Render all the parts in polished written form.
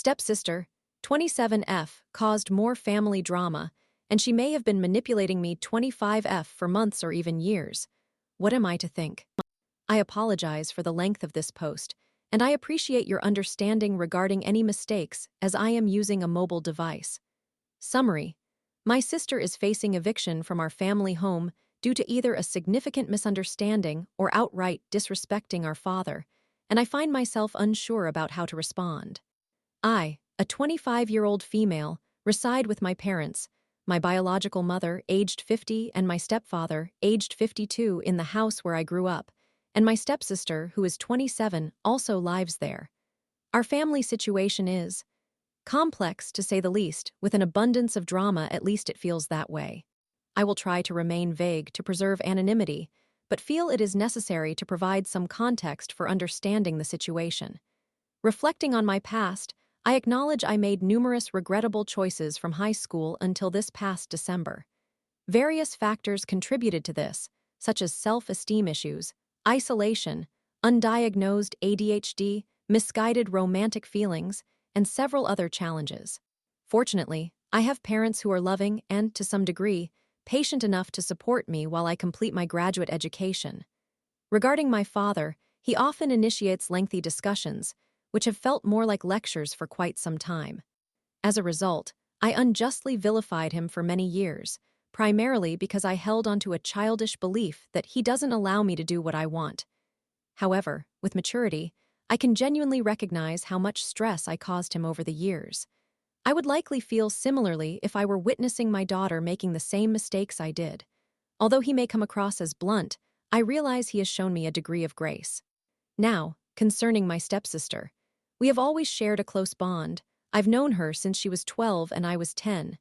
Stepsister, 27F, caused more family drama, and she may have been manipulating me 25F for months or even years. What am I to think? I apologize for the length of this post, and I appreciate your understanding regarding any mistakes as I am using a mobile device. Summary: my sister is facing eviction from our family home due to either a significant misunderstanding or outright disrespecting our father, and I find myself unsure about how to respond. I, a 25-year-old female, reside with my parents, my biological mother, aged 50, and my stepfather, aged 52, in the house where I grew up, and my stepsister, who is 27, also lives there. Our family situation is complex, to say the least, with an abundance of drama. At least it feels that way. I will try to remain vague to preserve anonymity, but feel it is necessary to provide some context for understanding the situation. Reflecting on my past, I acknowledge I made numerous regrettable choices from high school until this past December. Various factors contributed to this, such as self-esteem issues, isolation, undiagnosed ADHD, misguided romantic feelings, and several other challenges. Fortunately, I have parents who are loving and, to some degree, patient enough to support me while I complete my graduate education. Regarding my father, he often initiates lengthy discussions, which have felt more like lectures for quite some time. As a result, I unjustly vilified him for many years, primarily because I held onto a childish belief that he doesn't allow me to do what I want. However, with maturity, I can genuinely recognize how much stress I caused him over the years. I would likely feel similarly if I were witnessing my daughter making the same mistakes I did. Although he may come across as blunt, I realize he has shown me a degree of grace. Now, concerning my stepsister, we have always shared a close bond. I've known her since she was 12 and I was 10.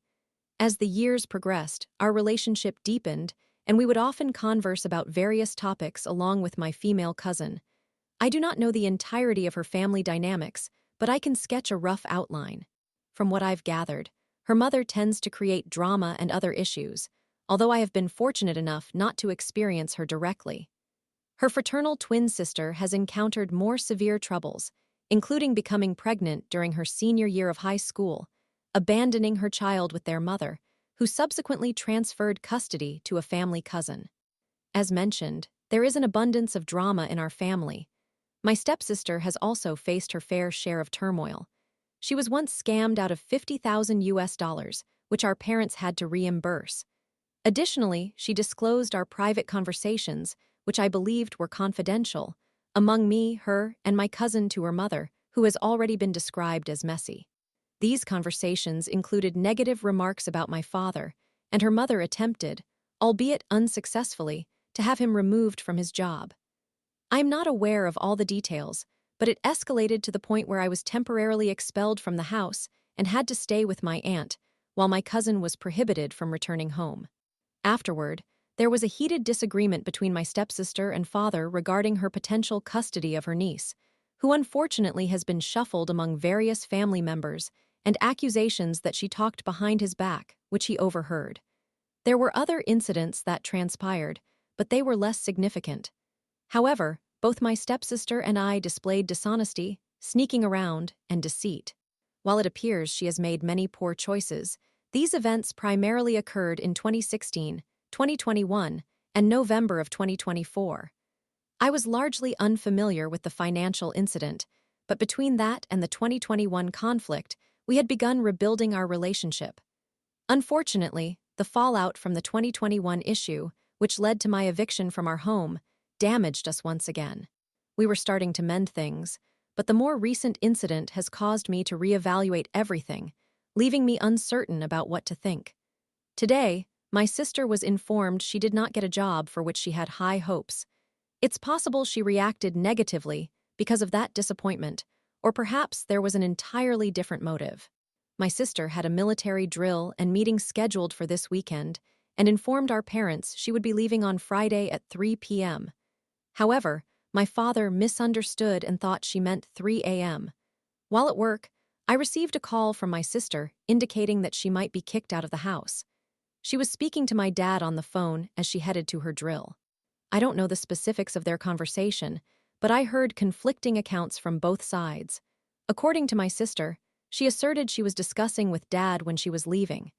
As the years progressed, our relationship deepened, and we would often converse about various topics along with my female cousin. I do not know the entirety of her family dynamics, but I can sketch a rough outline. From what I've gathered, her mother tends to create drama and other issues, although I have been fortunate enough not to experience her directly. Her fraternal twin sister has encountered more severe troubles, including becoming pregnant during her senior year of high school, abandoning her child with their mother, who subsequently transferred custody to a family cousin. As mentioned, there is an abundance of drama in our family. My stepsister has also faced her fair share of turmoil. She was once scammed out of $50,000, which our parents had to reimburse. Additionally, she disclosed our private conversations, which I believed were confidential, among me, her, and my cousin to her mother, who has already been described as messy. These conversations included negative remarks about my father, and her mother attempted, albeit unsuccessfully, to have him removed from his job. I am not aware of all the details, but it escalated to the point where I was temporarily expelled from the house and had to stay with my aunt, while my cousin was prohibited from returning home. Afterward, there was a heated disagreement between my stepsister and father regarding her potential custody of her niece, who unfortunately has been shuffled among various family members, and accusations that she talked behind his back, which he overheard. There were other incidents that transpired, but they were less significant. However, both my stepsister and I displayed dishonesty, sneaking around, and deceit. While it appears she has made many poor choices, these events primarily occurred in 2016, 2021, and November of 2024. I was largely unfamiliar with the financial incident, but between that and the 2021 conflict, we had begun rebuilding our relationship. Unfortunately, the fallout from the 2021 issue, which led to my eviction from our home, damaged us once again. We were starting to mend things, but the more recent incident has caused me to reevaluate everything, leaving me uncertain about what to think. Today, my sister was informed she did not get a job for which she had high hopes. It's possible she reacted negatively because of that disappointment, or perhaps there was an entirely different motive. My sister had a military drill and meeting scheduled for this weekend and informed our parents she would be leaving on Friday at 3 p.m. However, my father misunderstood and thought she meant 3 a.m. While at work, I received a call from my sister indicating that she might be kicked out of the house. She was speaking to my dad on the phone as she headed to her drill. I don't know the specifics of their conversation, but I heard conflicting accounts from both sides. According to my sister, She asserted she was discussing with Dad when she was leaving.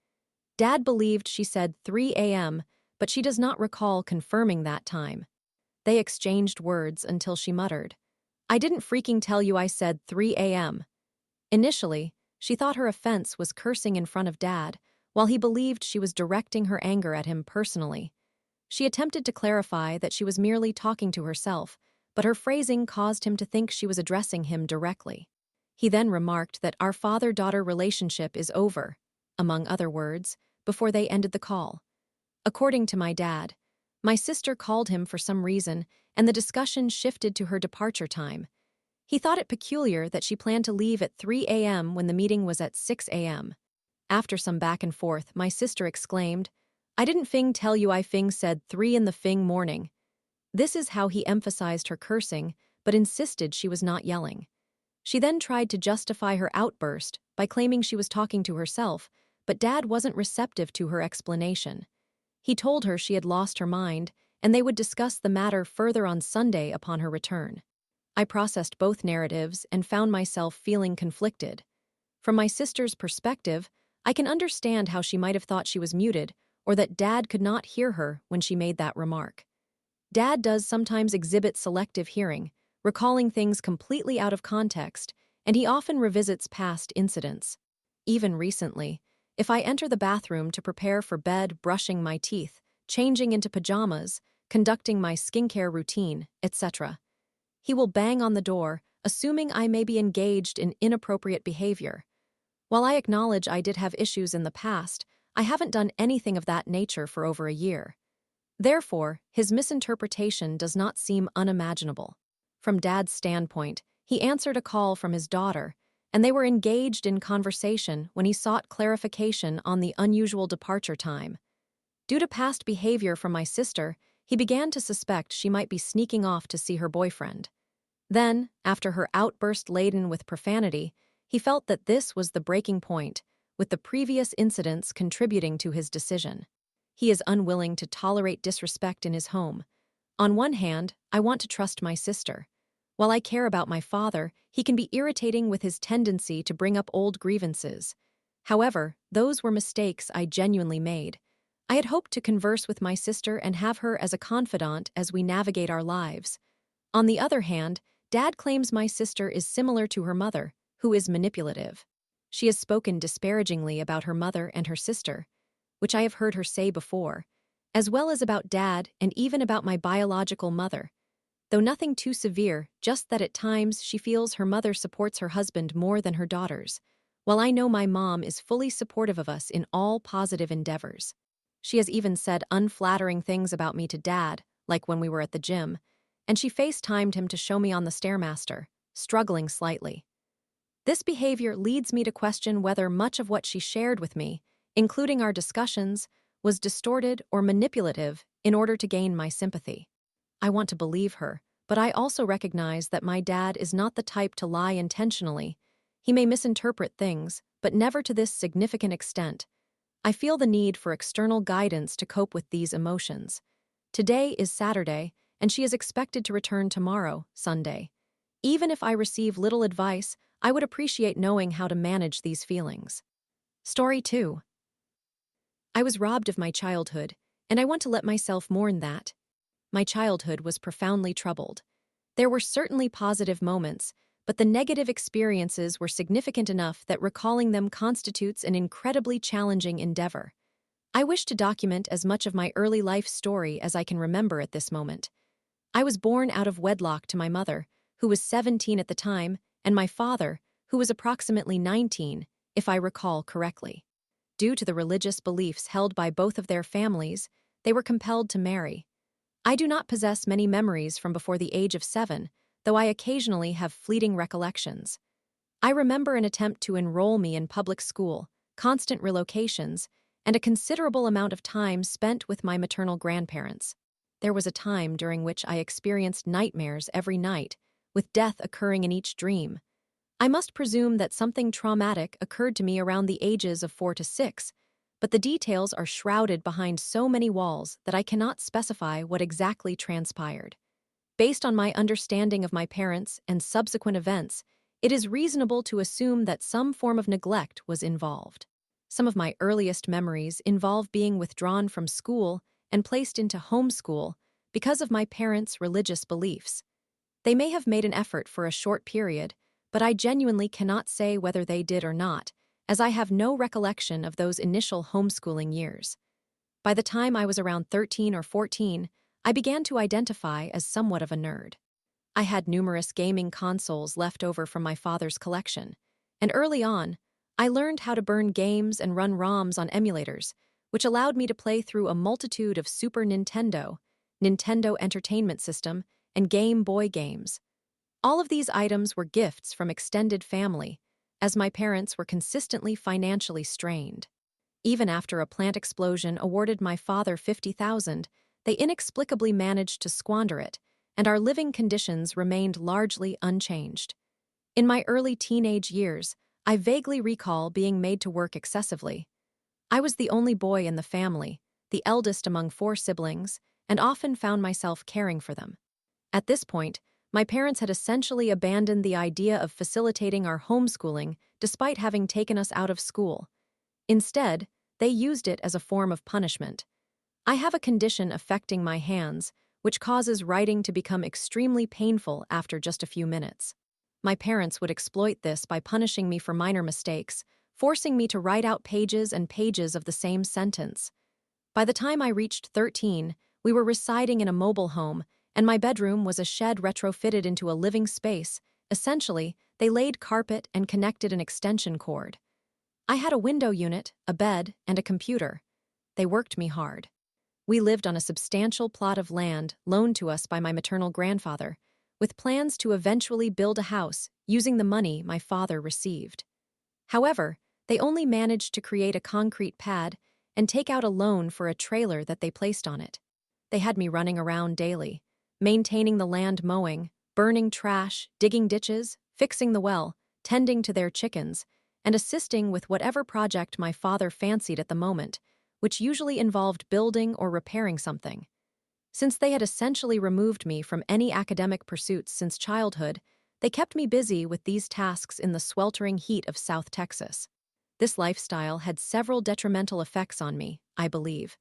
Dad believed she said 3 a.m., but she does not recall confirming that time. They exchanged words until she muttered, "I didn't freaking tell you I said 3 a.m." Initially, she thought her offense was cursing in front of Dad, while he believed she was directing her anger at him personally. She attempted to clarify that she was merely talking to herself, but her phrasing caused him to think she was addressing him directly. He then remarked that our father-daughter relationship is over, among other words, before they ended the call. According to my dad, my sister called him for some reason, and the discussion shifted to her departure time. He thought it peculiar that she planned to leave at 3 a.m. when the meeting was at 6 a.m. After some back and forth, my sister exclaimed, "I didn't fing tell you I fing said 3 in the fing morning." This is how he emphasized her cursing, but insisted she was not yelling. She then tried to justify her outburst by claiming she was talking to herself, but Dad wasn't receptive to her explanation. He told her she had lost her mind, and they would discuss the matter further on Sunday upon her return. I processed both narratives and found myself feeling conflicted. From my sister's perspective, I can understand how she might have thought she was muted, or that Dad could not hear her when she made that remark. Dad does sometimes exhibit selective hearing, recalling things completely out of context, and he often revisits past incidents. Even recently, if I enter the bathroom to prepare for bed, brushing my teeth, changing into pajamas, conducting my skincare routine, etc., he will bang on the door, assuming I may be engaged in inappropriate behavior. While I acknowledge I did have issues in the past, I haven't done anything of that nature for over a year. Therefore, his misinterpretation does not seem unimaginable. From Dad's standpoint, he answered a call from his daughter, and they were engaged in conversation when he sought clarification on the unusual departure time. Due to past behavior from my sister, he began to suspect she might be sneaking off to see her boyfriend. Then, after her outburst laden with profanity, he felt that this was the breaking point, with the previous incidents contributing to his decision. He is unwilling to tolerate disrespect in his home. On one hand, I want to trust my sister. While I care about my father, he can be irritating with his tendency to bring up old grievances. However, those were mistakes I genuinely made. I had hoped to converse with my sister and have her as a confidant as we navigate our lives. On the other hand, Dad claims my sister is similar to her mother, who is manipulative. She has spoken disparagingly about her mother and her sister, which I have heard her say before, as well as about Dad and even about my biological mother. Though nothing too severe, just that at times she feels her mother supports her husband more than her daughters, while I know my mom is fully supportive of us in all positive endeavors. She has even said unflattering things about me to Dad, like when we were at the gym, and she FaceTimed him to show me on the Stairmaster, struggling slightly. This behavior leads me to question whether much of what she shared with me, including our discussions, was distorted or manipulative in order to gain my sympathy. I want to believe her, but I also recognize that my dad is not the type to lie intentionally. He may misinterpret things, but never to this significant extent. I feel the need for external guidance to cope with these emotions. Today is Saturday, and she is expected to return tomorrow, Sunday. Even if I receive little advice, I would appreciate knowing how to manage these feelings. Story 2. I was robbed of my childhood, and I want to let myself mourn that. My childhood was profoundly troubled. There were certainly positive moments, but the negative experiences were significant enough that recalling them constitutes an incredibly challenging endeavor. I wish to document as much of my early life story as I can remember at this moment. I was born out of wedlock to my mother, who was 17 at the time, and my father, who was approximately 19, if I recall correctly. Due to the religious beliefs held by both of their families, they were compelled to marry. I do not possess many memories from before the age of 7, though I occasionally have fleeting recollections. I remember an attempt to enroll me in public school, constant relocations, and a considerable amount of time spent with my maternal grandparents. There was a time during which I experienced nightmares every night, with death occurring in each dream. I must presume that something traumatic occurred to me around the ages of 4 to 6, but the details are shrouded behind so many walls that I cannot specify what exactly transpired. Based on my understanding of my parents and subsequent events, it is reasonable to assume that some form of neglect was involved. Some of my earliest memories involve being withdrawn from school and placed into homeschool because of my parents' religious beliefs. They may have made an effort for a short period, but I genuinely cannot say whether they did or not, as I have no recollection of those initial homeschooling years. By the time I was around 13 or 14, I began to identify as somewhat of a nerd. I had numerous gaming consoles left over from my father's collection, and early on, I learned how to burn games and run ROMs on emulators, which allowed me to play through a multitude of Super Nintendo, Nintendo Entertainment System, and Game Boy games. All of these items were gifts from extended family, as my parents were consistently financially strained. Even after a plant explosion awarded my father $50,000, they inexplicably managed to squander it, and our living conditions remained largely unchanged. In my early teenage years, I vaguely recall being made to work excessively. I was the only boy in the family, the eldest among 4 siblings, and often found myself caring for them. At this point, my parents had essentially abandoned the idea of facilitating our homeschooling despite having taken us out of school. Instead, they used it as a form of punishment. I have a condition affecting my hands, which causes writing to become extremely painful after just a few minutes. My parents would exploit this by punishing me for minor mistakes, forcing me to write out pages and pages of the same sentence. By the time I reached 13, we were residing in a mobile home, and my bedroom was a shed retrofitted into a living space. Essentially, they laid carpet and connected an extension cord. I had a window unit, a bed, and a computer. They worked me hard. We lived on a substantial plot of land loaned to us by my maternal grandfather, with plans to eventually build a house using the money my father received. However, they only managed to create a concrete pad and take out a loan for a trailer that they placed on it. They had me running around daily, maintaining the land mowing, burning trash, digging ditches, fixing the well, tending to their chickens, and assisting with whatever project my father fancied at the moment, which usually involved building or repairing something. Since they had essentially removed me from any academic pursuits since childhood, they kept me busy with these tasks in the sweltering heat of South Texas. This lifestyle had several detrimental effects on me, I believe.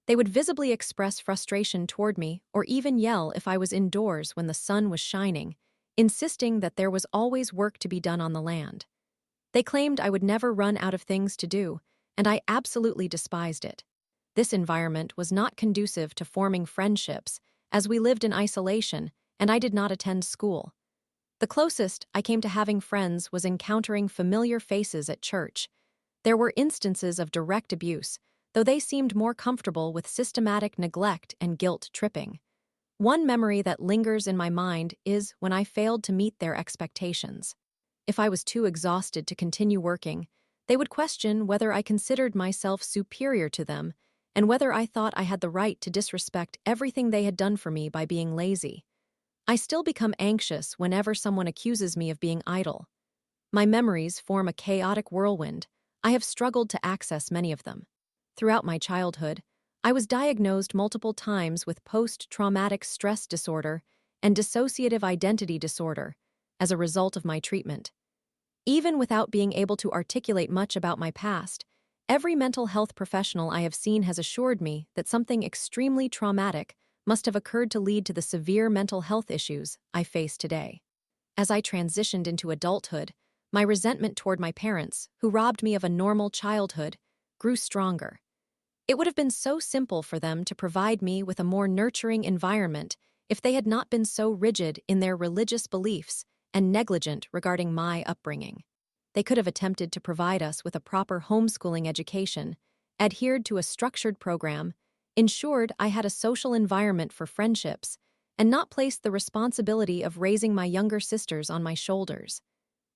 They would visibly express frustration toward me or even yell if I was indoors when the sun was shining, insisting that there was always work to be done on the land. They claimed I would never run out of things to do, and I absolutely despised it. This environment was not conducive to forming friendships, as we lived in isolation and I did not attend school. The closest I came to having friends was encountering familiar faces at church. There were instances of direct abuse, though they seemed more comfortable with systematic neglect and guilt-tripping. One memory that lingers in my mind is when I failed to meet their expectations. If I was too exhausted to continue working, they would question whether I considered myself superior to them and whether I thought I had the right to disrespect everything they had done for me by being lazy. I still become anxious whenever someone accuses me of being idle. My memories form a chaotic whirlwind. I have struggled to access many of them. Throughout my childhood, I was diagnosed multiple times with post-traumatic stress disorder and dissociative identity disorder as a result of my treatment. Even without being able to articulate much about my past, every mental health professional I have seen has assured me that something extremely traumatic must have occurred to lead to the severe mental health issues I face today. As I transitioned into adulthood, my resentment toward my parents, who robbed me of a normal childhood, grew stronger. It would have been so simple for them to provide me with a more nurturing environment if they had not been so rigid in their religious beliefs and negligent regarding my upbringing. They could have attempted to provide us with a proper homeschooling education, adhered to a structured program, ensured I had a social environment for friendships, and not placed the responsibility of raising my younger sisters on my shoulders.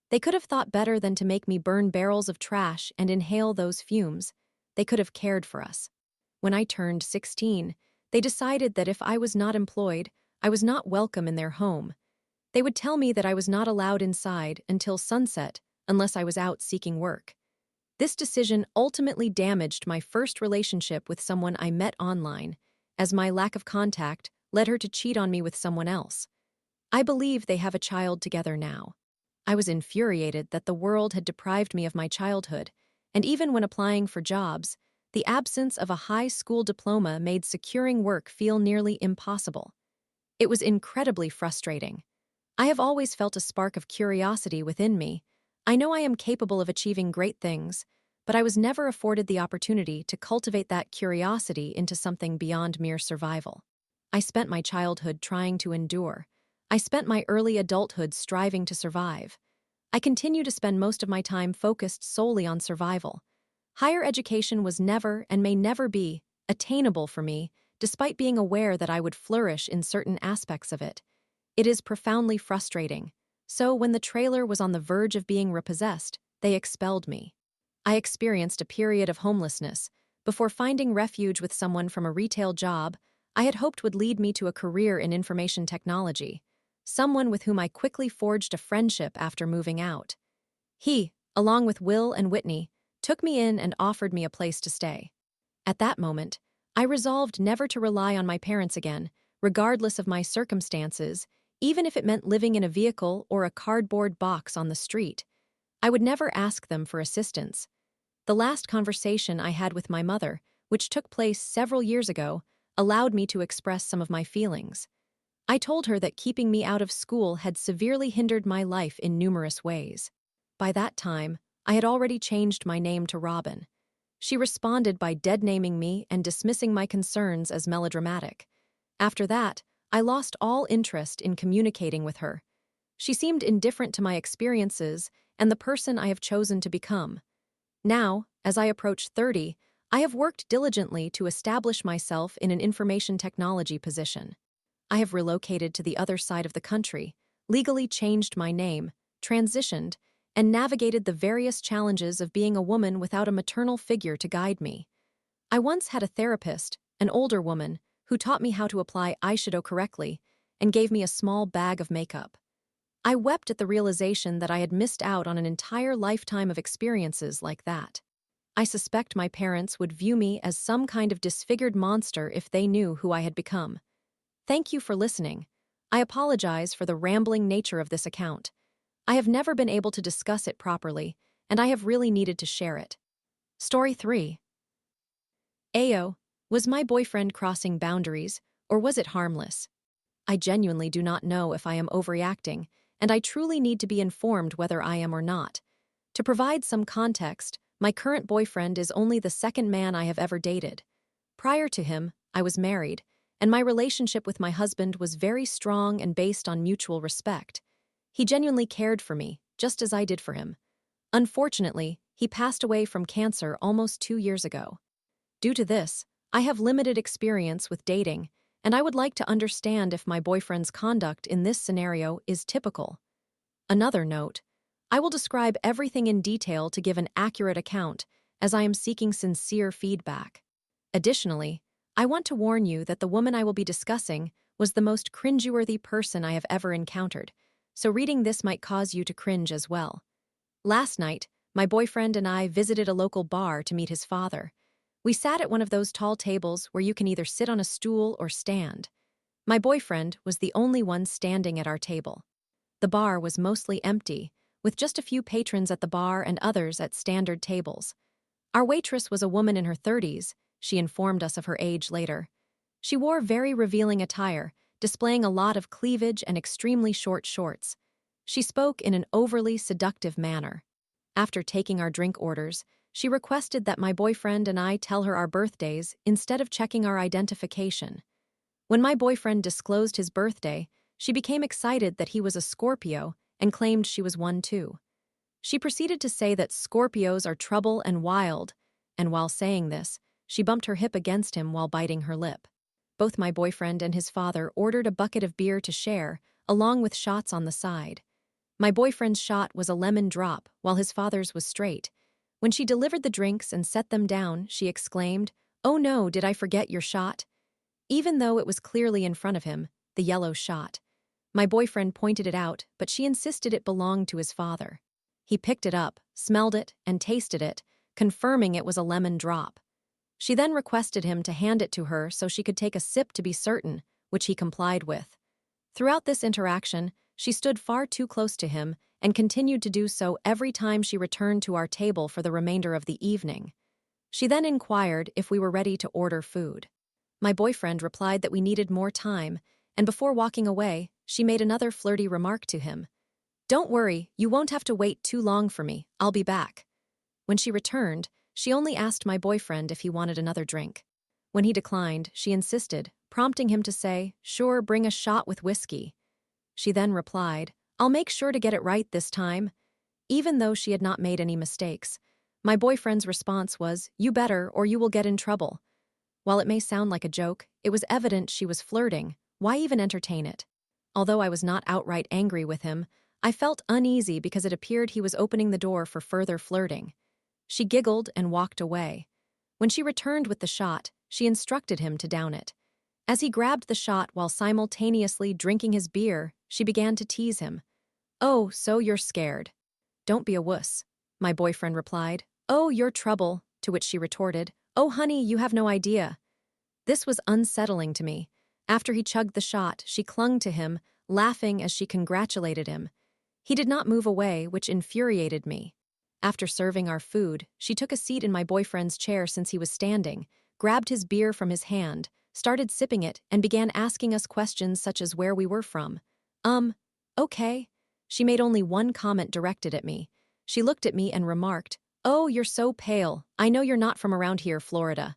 They could have thought better than to make me burn barrels of trash and inhale those fumes. They could have cared for us. When I turned 16, they decided that if I was not employed, I was not welcome in their home. They would tell me that I was not allowed inside until sunset unless I was out seeking work. This decision ultimately damaged my first relationship with someone I met online, as my lack of contact led her to cheat on me with someone else. I believe they have a child together now. I was infuriated that the world had deprived me of my childhood, and even when applying for jobs, the absence of a high school diploma made securing work feel nearly impossible. It was incredibly frustrating. I have always felt a spark of curiosity within me. I know I am capable of achieving great things, but I was never afforded the opportunity to cultivate that curiosity into something beyond mere survival. I spent my childhood trying to endure. I spent my early adulthood striving to survive. I continue to spend most of my time focused solely on survival. Higher education was never, and may never be, attainable for me, despite being aware that I would flourish in certain aspects of it. It is profoundly frustrating. So, when the trailer was on the verge of being repossessed, they expelled me. I experienced a period of homelessness. Before finding refuge with someone from a retail job I had hoped would lead me to a career in information technology, someone with whom I quickly forged a friendship after moving out. He, along with Will and Whitney, took me in and offered me a place to stay. At that moment, I resolved never to rely on my parents again, regardless of my circumstances, even if it meant living in a vehicle or a cardboard box on the street. I would never ask them for assistance. The last conversation I had with my mother, which took place several years ago, allowed me to express some of my feelings. I told her that keeping me out of school had severely hindered my life in numerous ways. By that time, I had already changed my name to Robin. She responded by dead-naming me and dismissing my concerns as melodramatic. After that, I lost all interest in communicating with her. She seemed indifferent to my experiences and the person I have chosen to become. Now, as I approach 30, I have worked diligently to establish myself in an information technology position. I have relocated to the other side of the country, legally changed my name, transitioned, and navigated the various challenges of being a woman without a maternal figure to guide me. I once had a therapist, an older woman, who taught me how to apply eyeshadow correctly and gave me a small bag of makeup. I wept at the realization that I had missed out on an entire lifetime of experiences like that. I suspect my parents would view me as some kind of disfigured monster if they knew who I had become. Thank you for listening. I apologize for the rambling nature of this account. I have never been able to discuss it properly, and I have really needed to share it. Story 3. Ayo, was my boyfriend crossing boundaries, or was it harmless? I genuinely do not know if I am overreacting, and I truly need to be informed whether I am or not. To provide some context, my current boyfriend is only the second man I have ever dated. Prior to him, I was married, and my relationship with my husband was very strong and based on mutual respect. He genuinely cared for me, just as I did for him. Unfortunately, he passed away from cancer almost 2 years ago. Due to this, I have limited experience with dating, and I would like to understand if my boyfriend's conduct in this scenario is typical. Another note, I will describe everything in detail to give an accurate account, as I am seeking sincere feedback. Additionally, I want to warn you that the woman I will be discussing was the most cringeworthy person I have ever encountered, so reading this might cause you to cringe as well. Last night, my boyfriend and I visited a local bar to meet his father. We sat at one of those tall tables where you can either sit on a stool or stand. My boyfriend was the only one standing at our table. The bar was mostly empty, with just a few patrons at the bar and others at standard tables. Our waitress was a woman in her 30s, she informed us of her age later. She wore very revealing attire, displaying a lot of cleavage and extremely short shorts. She spoke in an overly seductive manner. After taking our drink orders, she requested that my boyfriend and I tell her our birthdays instead of checking our identification. When my boyfriend disclosed his birthday, she became excited that he was a Scorpio and claimed she was one too. She proceeded to say that Scorpios are trouble and wild, and while saying this, she bumped her hip against him while biting her lip. Both my boyfriend and his father ordered a bucket of beer to share, along with shots on the side. My boyfriend's shot was a lemon drop, while his father's was straight. When she delivered the drinks and set them down, she exclaimed, "Oh no, did I forget your shot?" Even though it was clearly in front of him, the yellow shot. My boyfriend pointed it out, but she insisted it belonged to his father. He picked it up, smelled it, and tasted it, confirming it was a lemon drop. She then requested him to hand it to her so she could take a sip to be certain, which he complied with. Throughout this interaction, she stood far too close to him and continued to do so every time she returned to our table for the remainder of the evening. She then inquired if we were ready to order food. My boyfriend replied that we needed more time, and before walking away, she made another flirty remark to him. "Don't worry, you won't have to wait too long for me, I'll be back." When she returned, she only asked my boyfriend if he wanted another drink. When he declined, she insisted, prompting him to say, "Sure, bring a shot with whiskey." She then replied, "I'll make sure to get it right this time." Even though she had not made any mistakes, my boyfriend's response was, "You better or you will get in trouble." While it may sound like a joke, it was evident she was flirting. Why even entertain it? Although I was not outright angry with him, I felt uneasy because it appeared he was opening the door for further flirting. She giggled and walked away. When she returned with the shot, she instructed him to down it. As he grabbed the shot while simultaneously drinking his beer, she began to tease him. "Oh, so you're scared." "Don't be a wuss," my boyfriend replied. "Oh, you're trouble," to which she retorted, "Oh, honey, you have no idea." This was unsettling to me. After he chugged the shot, she clung to him, laughing as she congratulated him. He did not move away, which infuriated me. After serving our food, she took a seat in my boyfriend's chair since he was standing, grabbed his beer from his hand, started sipping it, and began asking us questions such as where we were from. Okay. She made only one comment directed at me. She looked at me and remarked, "Oh, you're so pale. I know you're not from around here, Florida."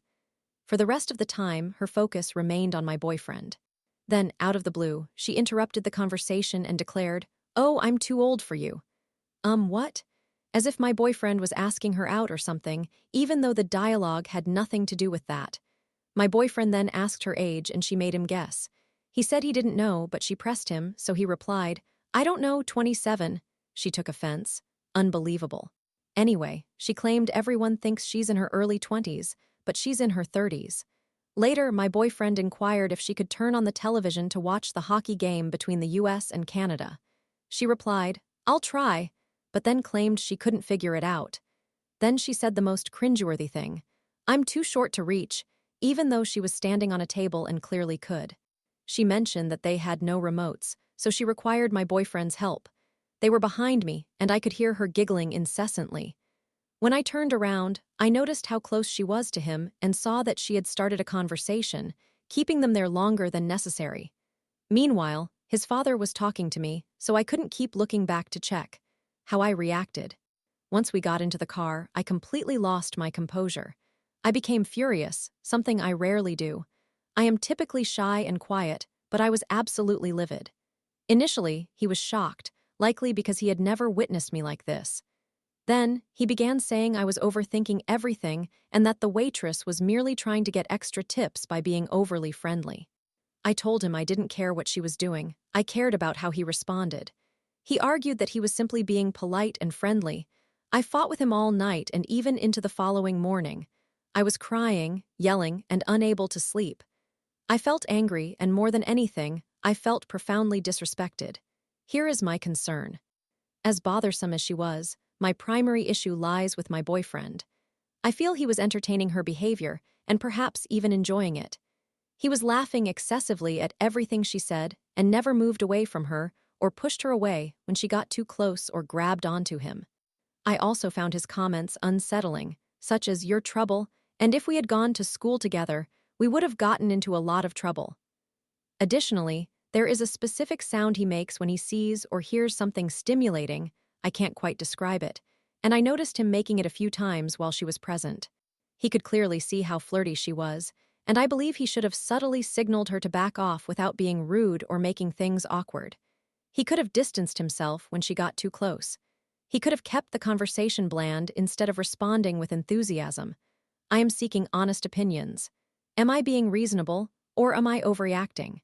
For the rest of the time, her focus remained on my boyfriend. Then, out of the blue, she interrupted the conversation and declared, "Oh, I'm too old for you." What? As if my boyfriend was asking her out or something, even though the dialogue had nothing to do with that. My boyfriend then asked her age and she made him guess. He said he didn't know, but she pressed him, so he replied, "I don't know, 27. She took offense. Unbelievable. Anyway, she claimed everyone thinks she's in her early 20s, but she's in her 30s. Later, my boyfriend inquired if she could turn on the television to watch the hockey game between the US and Canada. She replied, "I'll try," but then claimed she couldn't figure it out. Then she said the most cringeworthy thing, "I'm too short to reach," even though she was standing on a table and clearly could. She mentioned that they had no remotes, so she required my boyfriend's help. They were behind me, and I could hear her giggling incessantly. When I turned around, I noticed how close she was to him and saw that she had started a conversation, keeping them there longer than necessary. Meanwhile, his father was talking to me, so I couldn't keep looking back to check. How I reacted. Once we got into the car, I completely lost my composure. I became furious, something I rarely do. I am typically shy and quiet, but I was absolutely livid. Initially, he was shocked, likely because he had never witnessed me like this. Then, he began saying I was overthinking everything and that the waitress was merely trying to get extra tips by being overly friendly. I told him I didn't care what she was doing. I cared about how he responded. He argued that he was simply being polite and friendly. I fought with him all night and even into the following morning. I was crying, yelling, and unable to sleep. I felt angry, and more than anything, I felt profoundly disrespected. Here is my concern. As bothersome as she was, my primary issue lies with my boyfriend. I feel he was entertaining her behavior, and perhaps even enjoying it. He was laughing excessively at everything she said and never moved away from her or pushed her away when she got too close or grabbed onto him. I also found his comments unsettling, such as "you're trouble," and if we had gone to school together, we would have gotten into a lot of trouble. Additionally, there is a specific sound he makes when he sees or hears something stimulating. I can't quite describe it, and I noticed him making it a few times while she was present. He could clearly see how flirty she was, and I believe he should have subtly signaled her to back off without being rude or making things awkward. He could have distanced himself when she got too close. He could have kept the conversation bland instead of responding with enthusiasm. I am seeking honest opinions. Am I being reasonable, or am I overreacting?